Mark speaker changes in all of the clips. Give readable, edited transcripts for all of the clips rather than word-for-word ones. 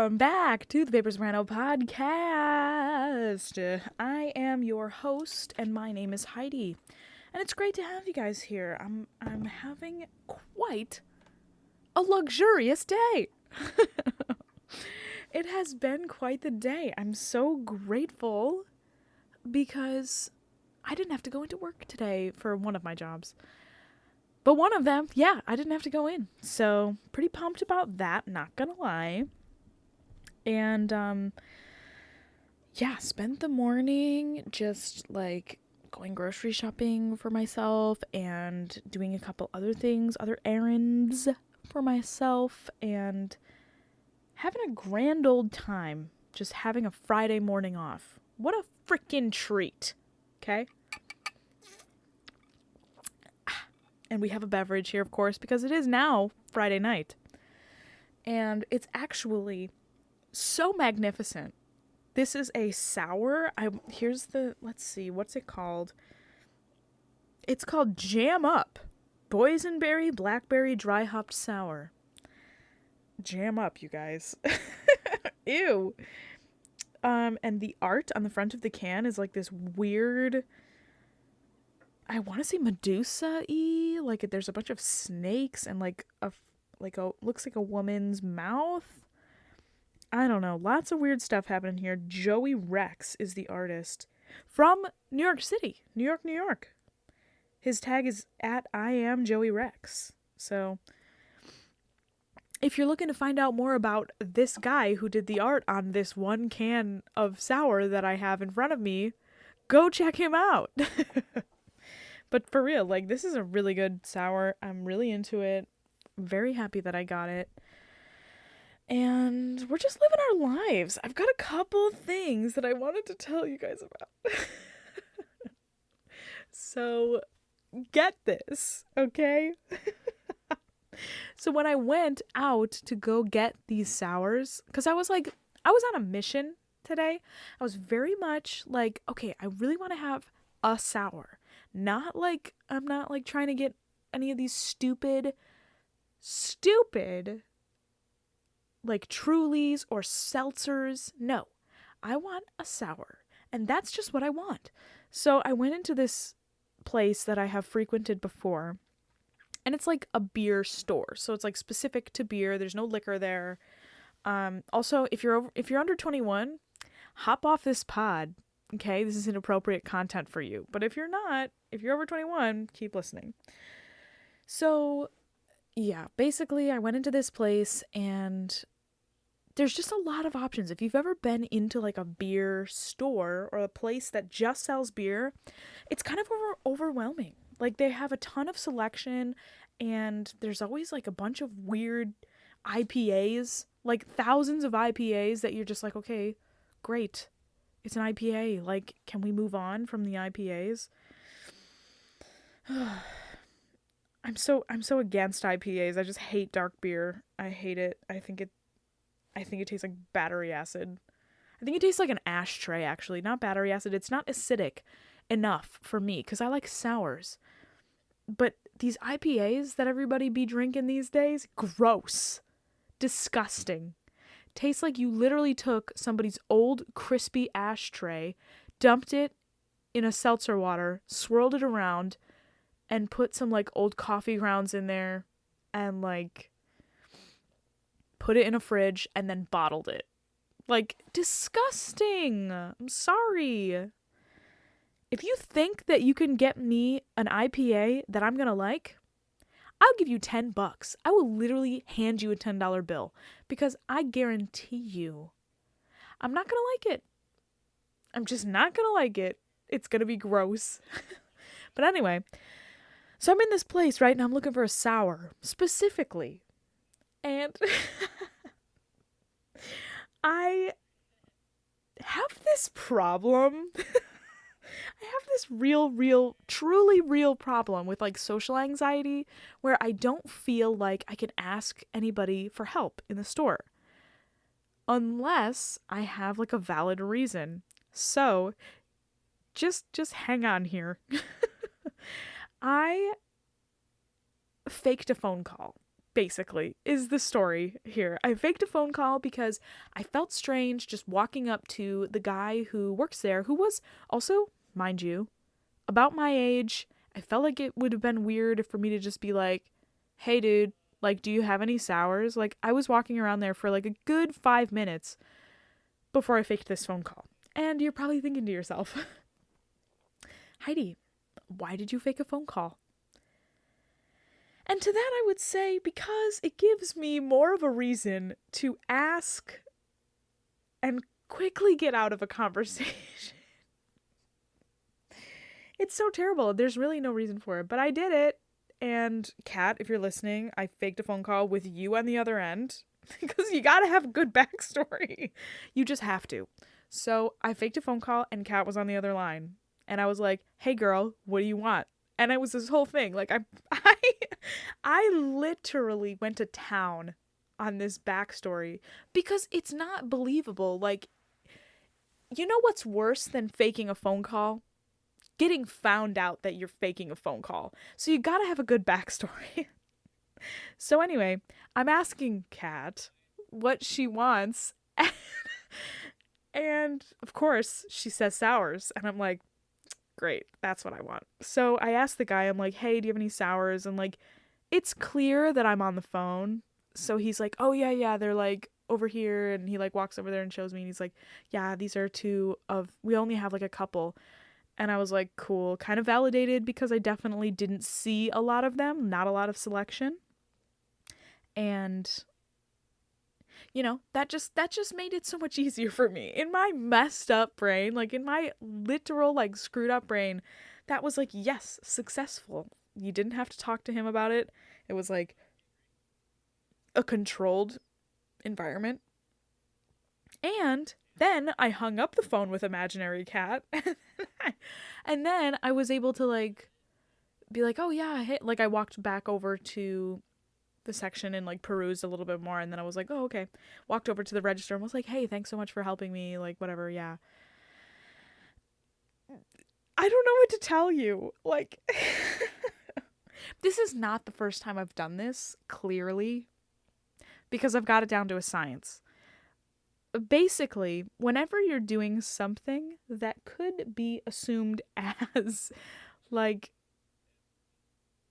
Speaker 1: Welcome back to the Paper Soprano podcast. I am your host, and my name is Heidi, and it's great to have you guys here. I'm having quite a luxurious day. It has been quite the day. I'm so grateful because I didn't have to go into work today for one of my jobs. But one of them, yeah, I didn't have to go in. So, pretty pumped about that, not gonna lie. And, yeah, spent the morning just, like, going grocery shopping for myself and doing a couple other things, other errands for myself, and having a grand old time just having a Friday morning off. What a freaking treat, okay? And we have a beverage here, of course, because it is now Friday night. And it's actually so magnificent. This is a sour. Let's see, what's it called? It's called Jam Up. Boysenberry Blackberry Dry Hopped Sour. Jam up, you guys. Ew. And the art on the front of the can is like this weird, I want to say Medusa-y, like there's a bunch of snakes and like a looks like a woman's mouth. I don't know, lots of weird stuff happening here. Joey Rex is the artist from New York City, New York. His tag is at I am Joey Rex. So if you're looking to find out more about this guy who did the art on this one can of sour that I have in front of me, go check him out. But for real, like, this is a really good sour. I'm really into it. Very happy that I got it. And we're just living our lives. I've got a couple things that I wanted to tell you guys about. So, get this, okay? So when I went out to go get these sours, because I was on a mission today. I was very much like, okay, I really want to have a sour. I'm not like trying to get any of these stupid, like Trulies or seltzers. No, I want a sour. And that's just what I want. So I went into this place that I have frequented before. And it's like a beer store. So it's like specific to beer. There's no liquor there. Also, if you're under 21, hop off this pod. Okay, this is inappropriate content for you. But if you're not, if you're over 21, keep listening. So, yeah, basically I went into this place and there's just a lot of options. If you've ever been into like a beer store or a place that just sells beer, it's kind of overwhelming. Like they have a ton of selection and there's always like a bunch of weird IPAs, like thousands of IPAs that you're just like, okay, great. It's an IPA. Like, can we move on from the IPAs? I'm so against IPAs. I just hate dark beer. I hate it. I think it tastes like battery acid. I think it tastes like an ashtray, actually, not battery acid. It's not acidic enough for me because I like sours. But these IPAs that everybody be drinking these days, gross. Disgusting. Tastes like you literally took somebody's old crispy ashtray, dumped it in a seltzer water, swirled it around, and put some like old coffee grounds in there and like put it in a fridge and then bottled it. Like, disgusting. I'm sorry. If you think that you can get me an IPA that I'm gonna like, I'll give you $10. I will literally hand you a $10 bill because I guarantee you I'm not gonna like it. I'm just not gonna like it. It's gonna be gross. But anyway, so I'm in this place, right? And I'm looking for a sour specifically. And I have this problem. I have this truly real problem with like social anxiety where I don't feel like I can ask anybody for help in the store unless I have like a valid reason. So just hang on here. I faked a phone call. basically, is the story here. I faked a phone call because I felt strange just walking up to the guy who works there, who was also, mind you, about my age. I felt like it would have been weird for me to just be like, hey dude, like, do you have any sours? Like, I was walking around there for like a good 5 minutes before I faked this phone call. And you're probably thinking to yourself, Heidi, why did you fake a phone call? And to that I would say, because it gives me more of a reason to ask and quickly get out of a conversation. It's so terrible. There's really no reason for it, but I did it. And Kat, if you're listening, I faked a phone call with you on the other end because you gotta have a good backstory. You just have to. So I faked a phone call and Kat was on the other line. And I was like, hey girl, what do you want? And it was this whole thing. Like I literally went to town on this backstory because it's not believable. Like, you know what's worse than faking a phone call? Getting found out that you're faking a phone call. So you gotta have a good backstory. So anyway, I'm asking Kat what she wants. And of course, she says sours. And I'm like, great, that's what I want. So I asked the guy, I'm like, hey, do you have any sours? And like, it's clear that I'm on the phone. So he's like, oh yeah, they're like over here. And he like walks over there and shows me. And he's like, yeah, these are we only have like a couple. And I was like, cool, kind of validated because I definitely didn't see a lot of them, not a lot of selection. And, you know, that just made it so much easier for me. In my messed up brain, like in my literal, like screwed up brain, that was like, yes, successful. You didn't have to talk to him about it. It was like a controlled environment. And then I hung up the phone with imaginary Kat. And then I was able to like be like, oh yeah, hey. Like I walked back over to the section and like perused a little bit more. And then I was like, oh, okay. Walked over to the register and was like, hey, thanks so much for helping me. Like whatever. Yeah. I don't know what to tell you. Like, this is not the first time I've done this, clearly, because I've got it down to a science. Basically, whenever you're doing something that could be assumed as like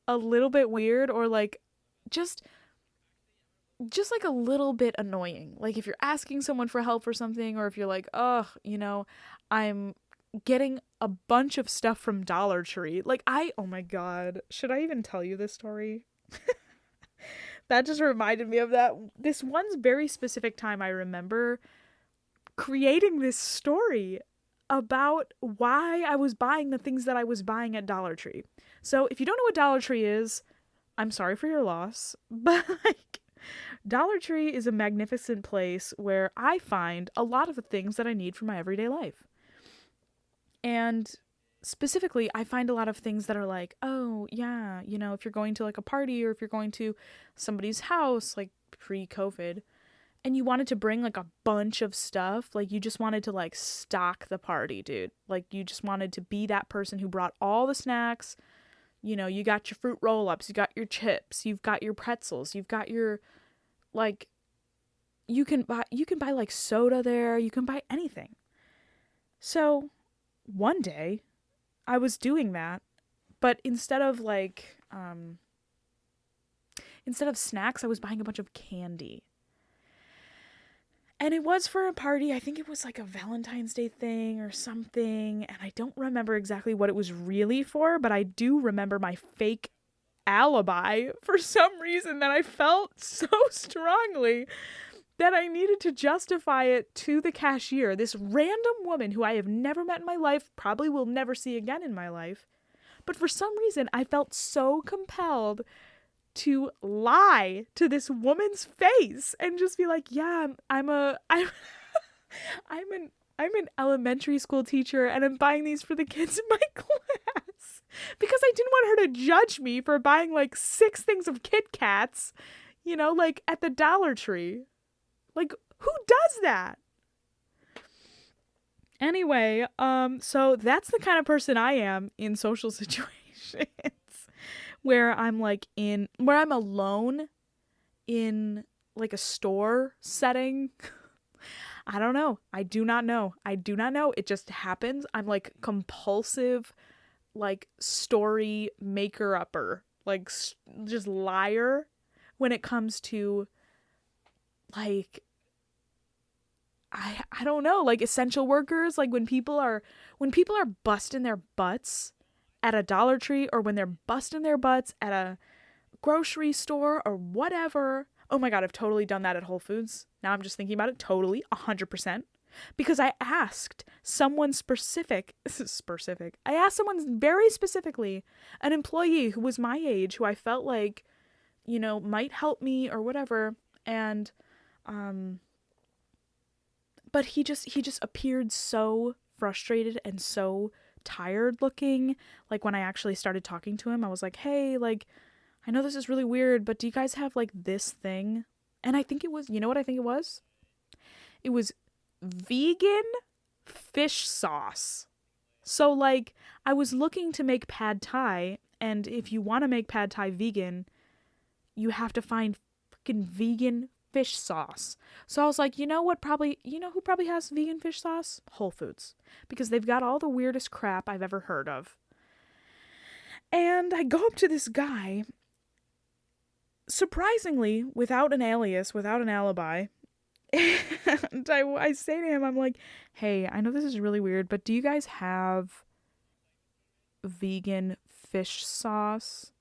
Speaker 1: a little bit weird or like just like a little bit annoying, like if you're asking someone for help for something, or if you're like, oh, you know, I'm getting a bunch of stuff from Dollar Tree, like oh my god, should I even tell you this story? That just reminded me of this one very specific time. I remember creating this story about why I was buying the things that I was buying at Dollar Tree. So if you don't know what Dollar Tree is, I'm sorry for your loss, but like Dollar Tree is a magnificent place where I find a lot of the things that I need for my everyday life. And specifically, I find a lot of things that are like, oh, yeah, you know, if you're going to like a party or if you're going to somebody's house, like pre-COVID, and you wanted to bring like a bunch of stuff, like you just wanted to like stock the party, dude. Like you just wanted to be that person who brought all the snacks. You know, you got your fruit roll-ups, you got your chips, you've got your pretzels, you've got your like, you can buy like soda there, you can buy anything. So one day I was doing that, but instead of snacks, I was buying a bunch of candy. And it was for a party. I think it was like a Valentine's Day thing or something. And I don't remember exactly what it was really for, but I do remember my fake alibi for some reason that I felt so strongly that I needed to justify it to the cashier, this random woman who I have never met in my life, probably will never see again in my life. But for some reason, I felt so compelled to lie to this woman's face and just be like, yeah, I'm an elementary school teacher and I'm buying these for the kids in my class, because I didn't want her to judge me for buying like 6 things of Kit Kats, you know, like at the Dollar Tree. Like, who does that? Anyway, so that's the kind of person I am in social situations where I'm alone in like a store setting. I don't know. I do not know. It just happens. I'm like compulsive, like story maker-upper, like just liar when it comes to like I don't know, like essential workers, like when people are busting their butts at a Dollar Tree, or when they're busting their butts at a grocery store or whatever. Oh my God, I've totally done that at Whole Foods. Now I'm just thinking about it, totally, 100%. Because I asked someone I asked someone very specifically, an employee who was my age, who I felt like, you know, might help me or whatever. And, but he just appeared so frustrated and so tired looking. Like when I actually started talking to him, I was like, hey, like, I know this is really weird, but do you guys have like this thing? And I think it was, you know what I think it was? It was vegan fish sauce. So like I was looking to make pad thai, and if you want to make pad thai vegan, you have to find freaking vegan fish sauce. So I was like, you know who probably has vegan fish sauce? Whole Foods, because they've got all the weirdest crap I've ever heard of. And I go up to this guy, surprisingly, without an alias, without an alibi. And I say to him, I'm like, hey, I know this is really weird, but do you guys have vegan fish sauce?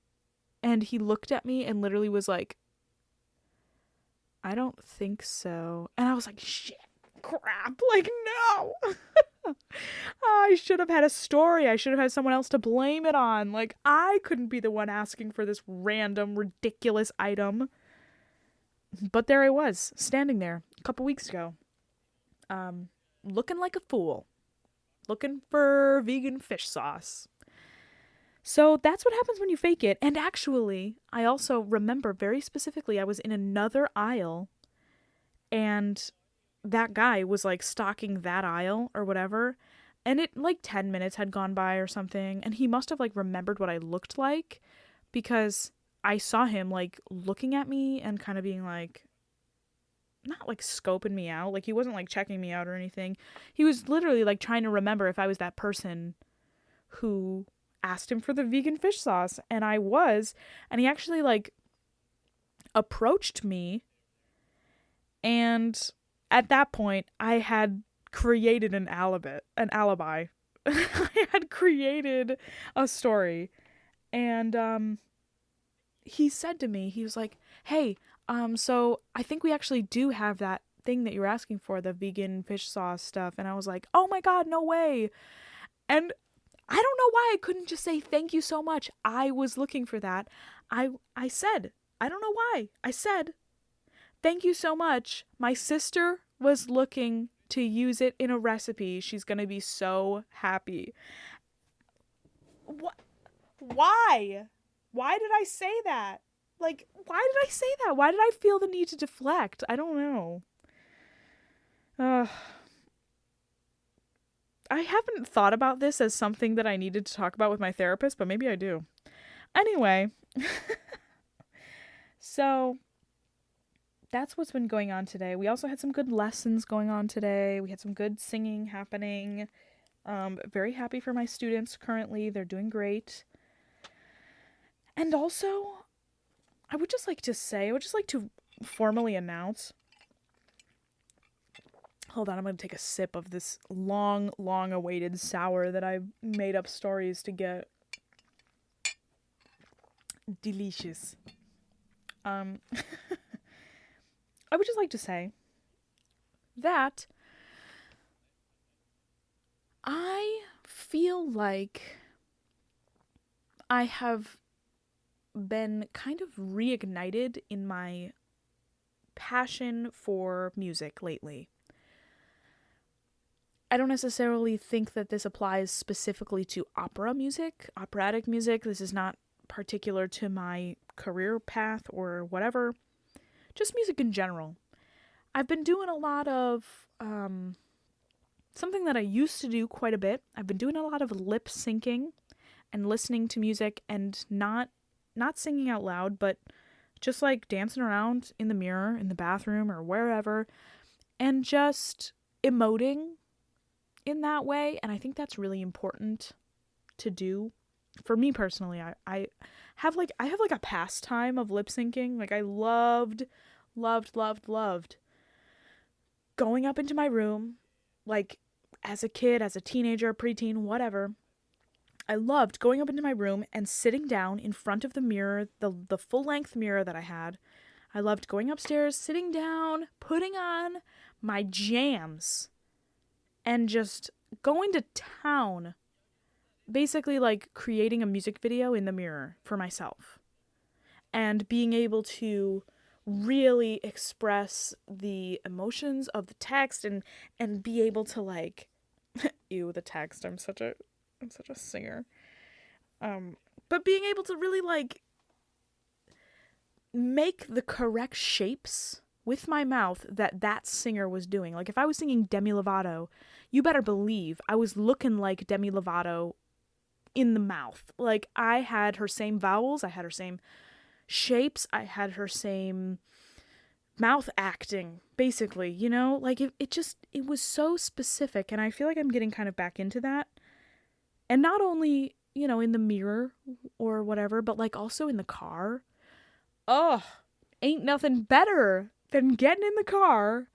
Speaker 1: And he looked at me and literally was like, I don't think so. And I was like, shit, crap, like, no. I should have had a story. I should have had someone else to blame it on. Like, I couldn't be the one asking for this random, ridiculous item. But there I was, standing there a couple weeks ago, looking like a fool, looking for vegan fish sauce. So that's what happens when you fake it. And actually, I also remember very specifically, I was in another aisle, and that guy was like stocking that aisle or whatever, and it like 10 minutes had gone by or something, and he must have like remembered what I looked like, because I saw him like looking at me and kind of being like, not like scoping me out, like he wasn't like checking me out or anything. He was literally like trying to remember if I was that person who asked him for the vegan fish sauce, and I was. And he actually like approached me, and at that point I had created an alibi. I had created a story. And he said to me, he was like, hey, so I think we actually do have that thing that you're asking for, the vegan fish sauce stuff. And I was like, oh my God, no way. And I don't know why I couldn't just say thank you so much. I was looking for that. I said, I don't know why. I said, thank you so much. My sister was looking to use it in a recipe. She's going to be so happy. What? Why? Why did I say that? Like, why did I say that? Why did I feel the need to deflect? I don't know. I haven't thought about this as something that I needed to talk about with my therapist, but maybe I do. Anyway, so that's what's been going on today. We also had some good lessons going on today. We had some good singing happening. Very happy for my students currently. They're doing great. And also, I would just like to formally announce. Hold on, I'm going to take a sip of this long, long awaited sour that I made up stories to get. Delicious. I would just like to say that I feel like I have been kind of reignited in my passion for music lately. I don't necessarily think that this applies specifically to operatic music. This is not particular to my career path or whatever. Just music in general. I've been doing a lot of something that I used to do quite a bit. I've been doing a lot of lip syncing and listening to music and not singing out loud, but just like dancing around in the mirror, in the bathroom or wherever, and just emoting in that way. And I think that's really important to do. For me personally, I have like a pastime of lip syncing. Like I loved going up into my room, like as a kid, as a teenager, preteen, whatever. I loved going up into my room and sitting down in front of the mirror, the full-length mirror that I had. I loved going upstairs, sitting down, putting on my jams, and just going to town. Basically, like, creating a music video in the mirror for myself. And being able to really express the emotions of the text and be able to, like... Ew, the text. I'm such a singer. But being able to really, like, make the correct shapes with my mouth that singer was doing. Like, if I was singing Demi Lovato, you better believe I was looking like Demi Lovato in the mouth. Like, I had her same vowels, I had her same shapes, I had her same mouth acting, basically, you know? Like, it was so specific, and I feel like I'm getting kind of back into that. And not only, you know, in the mirror or whatever, but, like, also in the car. Ugh, ain't nothing better than getting in the car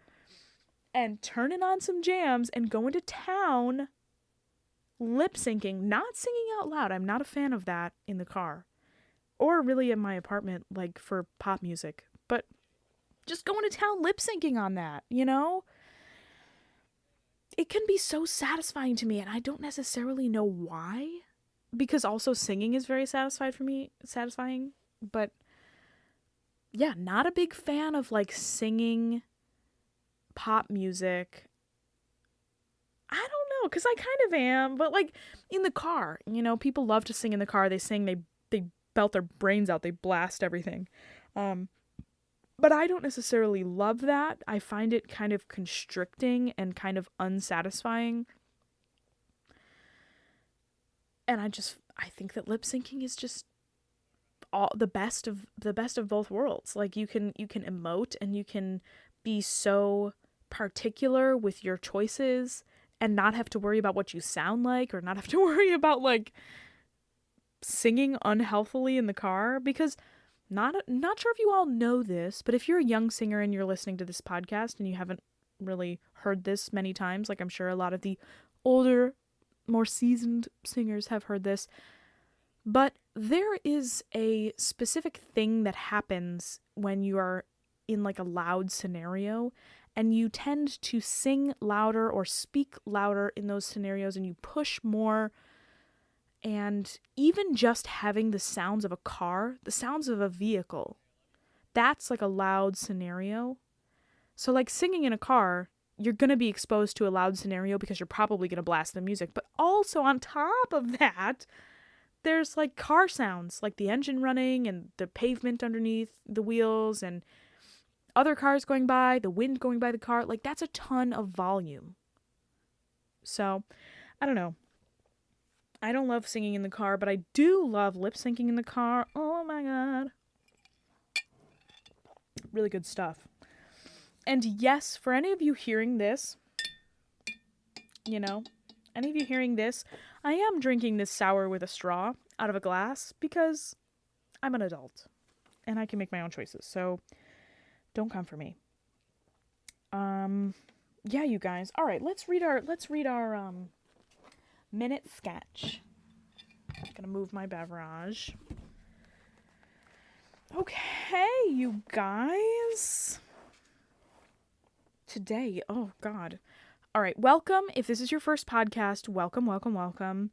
Speaker 1: and turning on some jams and going to town lip syncing, not singing out loud. I'm not a fan of that in the car or really in my apartment, like for pop music, but just going to town lip syncing on that, you know? It can be so satisfying to me, and I don't necessarily know why, because also singing is very satisfying, but yeah, not a big fan of like singing pop music. I don't know, because I kind of am, but like in the car, you know, people love to sing in the car. They sing, they belt their brains out, they blast everything. But I don't necessarily love that. I find it kind of constricting and kind of unsatisfying. And I think that lip syncing is just all the best of both worlds. Like you can emote and you can be so particular with your choices and not have to worry about what you sound like, or not have to worry about like singing unhealthily in the car. Because not sure if you all know this, but if you're a young singer and you're listening to this podcast and you haven't really heard this many times, like I'm sure a lot of the older, more seasoned singers have heard this, but there is a specific thing that happens when you are in like a loud scenario, and you tend to sing louder or speak louder in those scenarios, and you push more. And even just having the sounds of a car, the sounds of a vehicle, that's like a loud scenario. So like singing in a car, you're going to be exposed to a loud scenario because you're probably going to blast the music. But also on top of that, there's like car sounds, like the engine running and the pavement underneath the wheels and other cars going by, the wind going by the car. Like that's a ton of volume. So I don't know. I don't love singing in the car, but I do love lip syncing in the car. Oh my god. Really good stuff. And yes, for any of you hearing this, you know, any of you hearing this, I am drinking this sour with a straw out of a glass because I'm an adult and I can make my own choices. So don't come for me. Yeah, you guys. All right, let's read our minute sketch. I'm gonna move my beverage. Okay, you guys. Today, oh god. All right, welcome. If this is your first podcast, welcome.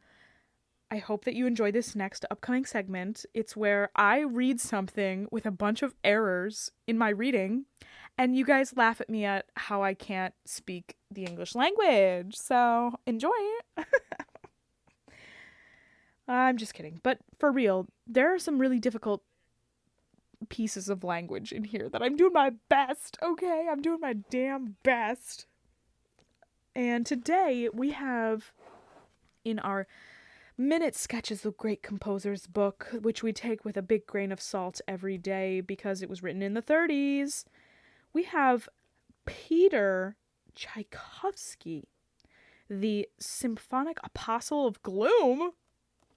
Speaker 1: I hope that you enjoy this next upcoming segment. It's where I read something with a bunch of errors in my reading, and you guys laugh at me at how I can't speak the English language. So, enjoy. I'm just kidding. But for real, there are some really difficult pieces of language in here that I'm doing my best, okay? I'm doing my damn best. And today we have in our Minute Sketches, the great composer's book, which we take with a big grain of salt every day because it was written in the 30s. We have Peter Tchaikovsky, the symphonic apostle of gloom.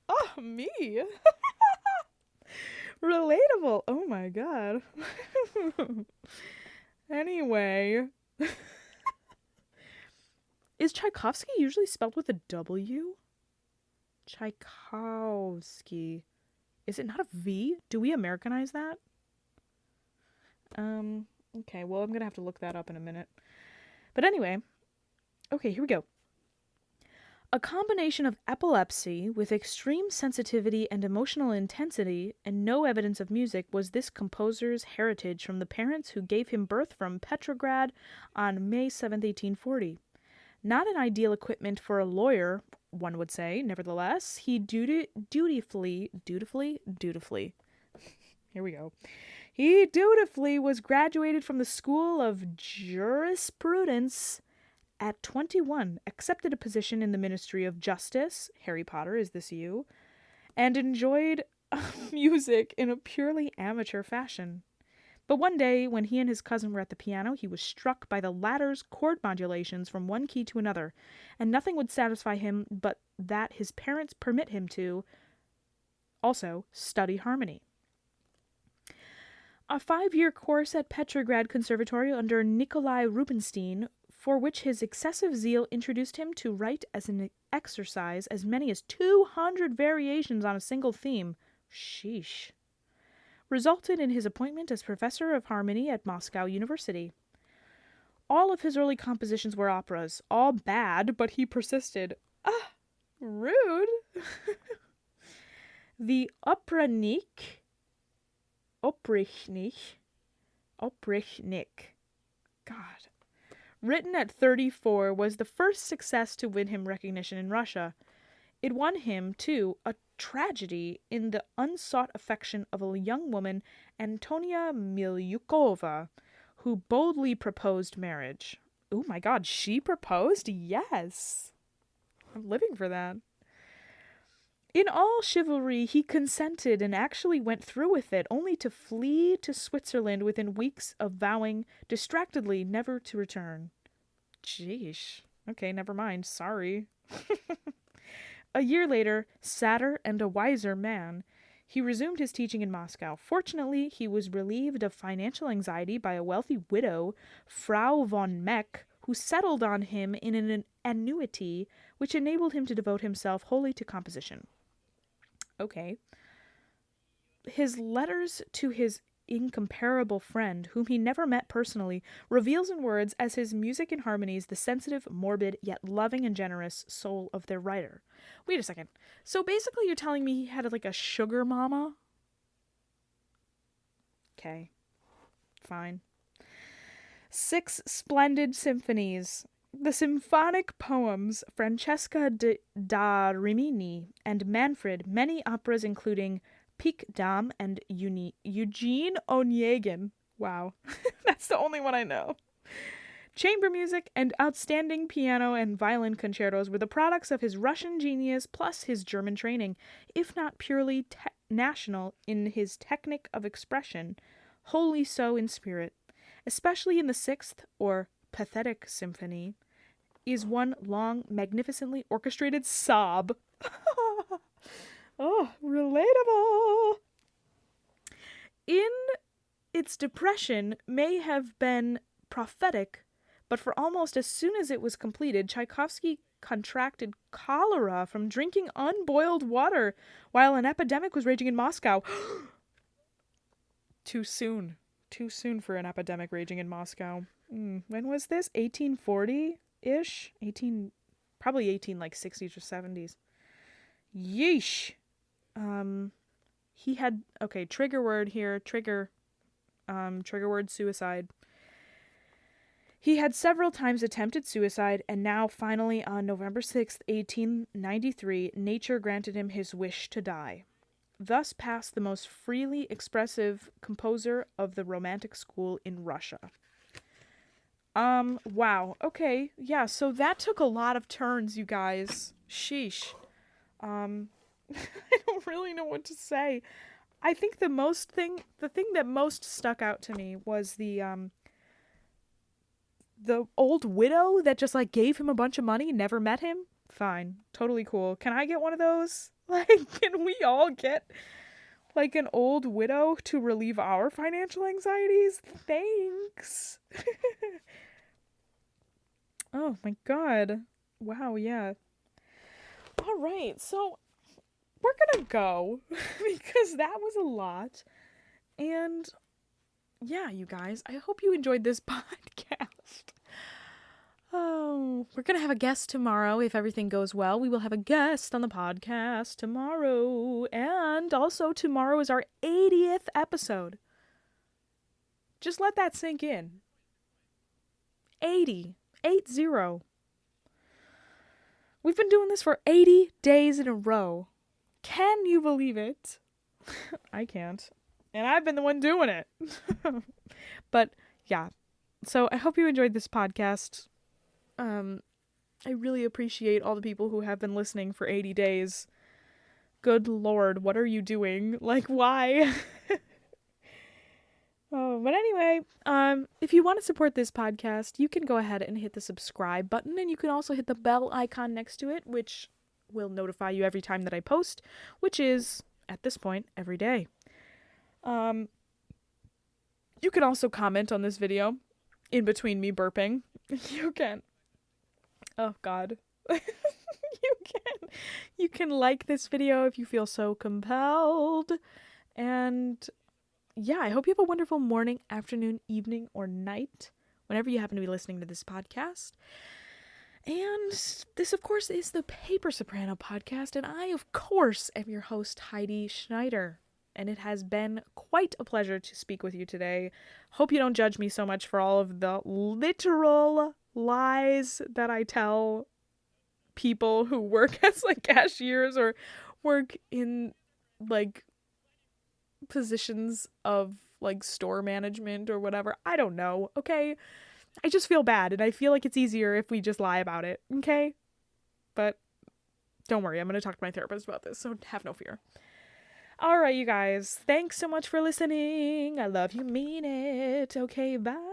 Speaker 1: Oh, me. Relatable. Oh my god. Anyway. Is Tchaikovsky usually spelled with a W? Tchaikovsky. Is it not a V? Do we Americanize that? Okay, well, I'm gonna have to look that up in a minute. But anyway, okay, here we go. A combination of epilepsy with extreme sensitivity and emotional intensity and no evidence of music was this composer's heritage from the parents who gave him birth from Petrograd on May 7th, 1840. Not an ideal equipment for a lawyer, one would say, nevertheless, he dutifully, here we go. He dutifully was graduated from the School of Jurisprudence at 21, accepted a position in the Ministry of Justice, Harry Potter, is this you? And enjoyed music in a purely amateur fashion. But one day, when he and his cousin were at the piano, he was struck by the latter's chord modulations from one key to another, and nothing would satisfy him but that his parents permit him to also study harmony. A 5-year course at Petrograd Conservatory under Nikolai Rubinstein, for which his excessive zeal introduced him to write as an exercise as many as 200 variations on a single theme. Sheesh. Resulted in his appointment as professor of harmony at Moscow University. All of his early compositions were operas, all bad, but he persisted. Ah, rude. The Oprichnik, God, written at 34, was the first success to win him recognition in Russia. It won him, too, a tragedy in the unsought affection of a young woman, Antonia Milyukova, who boldly proposed marriage. Oh my god, she proposed? Yes. I'm living for that. In all chivalry, he consented and actually went through with it, only to flee to Switzerland within weeks of vowing distractedly never to return. Jeesh. Okay, never mind. Sorry. A year later, sadder and a wiser man, he resumed his teaching in Moscow. Fortunately, he was relieved of financial anxiety by a wealthy widow, Frau von Meck, who settled on him in an annuity which enabled him to devote himself wholly to composition. Okay. His letters to his incomparable friend, whom he never met personally, reveals in words as his music and harmonies the sensitive, morbid, yet loving and generous soul of their writer. Wait a second. So basically you're telling me he had like a sugar mama? Okay. Fine. 6 splendid symphonies. The symphonic poems Francesca da Rimini and Manfred, many operas including Pique Dame and Eugene Onegin. Wow, that's the only one I know. Chamber music and outstanding piano and violin concertos were the products of his Russian genius plus his German training, if not purely national in his technique of expression, wholly so in spirit. Especially in the 6th, or Pathetic Symphony, is one long, magnificently orchestrated sob. Oh, relatable. In its depression may have been prophetic, but for almost as soon as it was completed, Tchaikovsky contracted cholera from drinking unboiled water while an epidemic was raging in Moscow. Too soon. Too soon for an epidemic raging in Moscow. When was this? 1840-ish? Probably 60s or 70s. Yeesh. He had, okay, trigger word here, trigger word suicide. He had several times attempted suicide, and now finally on November 6th, 1893, nature granted him his wish to die. Thus passed the most freely expressive composer of the Romantic school in Russia. Wow. Okay. Yeah, so that took a lot of turns, you guys. Sheesh. I don't really know what to say. I think the thing that most stuck out to me was the old widow that just like gave him a bunch of money, never met him. Fine, totally cool. Can I get one of those? Like, can we all get like an old widow to relieve our financial anxieties? Thanks. Oh my god. Wow, yeah. All right, so we're gonna go because that was a lot. And yeah, you guys, I hope you enjoyed this podcast. Oh, we're going to have a guest tomorrow if everything goes well. We will have a guest on the podcast tomorrow. And also, tomorrow is our 80th episode. Just let that sink in. 80. 80. We've been doing this for 80 days in a row. Can you believe it? I can't. And I've been the one doing it. But yeah. So I hope you enjoyed this podcast. I really appreciate all the people who have been listening for 80 days. Good Lord, what are you doing? Like, why? Oh, but anyway, if you want to support this podcast, you can go ahead and hit the subscribe button, and you can also hit the bell icon next to it, which will notify you every time that I post, which is, at this point, every day. You can also comment on this video in between me burping. You can. Oh, God. You can like this video if you feel so compelled. And yeah, I hope you have a wonderful morning, afternoon, evening, or night, whenever you happen to be listening to this podcast. And this, of course, is the Paper Soprano podcast. And I, of course, am your host, Heidi Schneider. And it has been quite a pleasure to speak with you today. Hope you don't judge me so much for all of the literal lies that I tell people who work as like cashiers or work in like positions of like store management or whatever. I don't know, okay? I just feel bad and I feel like it's easier if we just lie about it, okay? But don't worry, I'm going to talk to my therapist about this, so have no fear. All right, you guys. Thanks so much for listening. I love you, mean it. Okay, bye.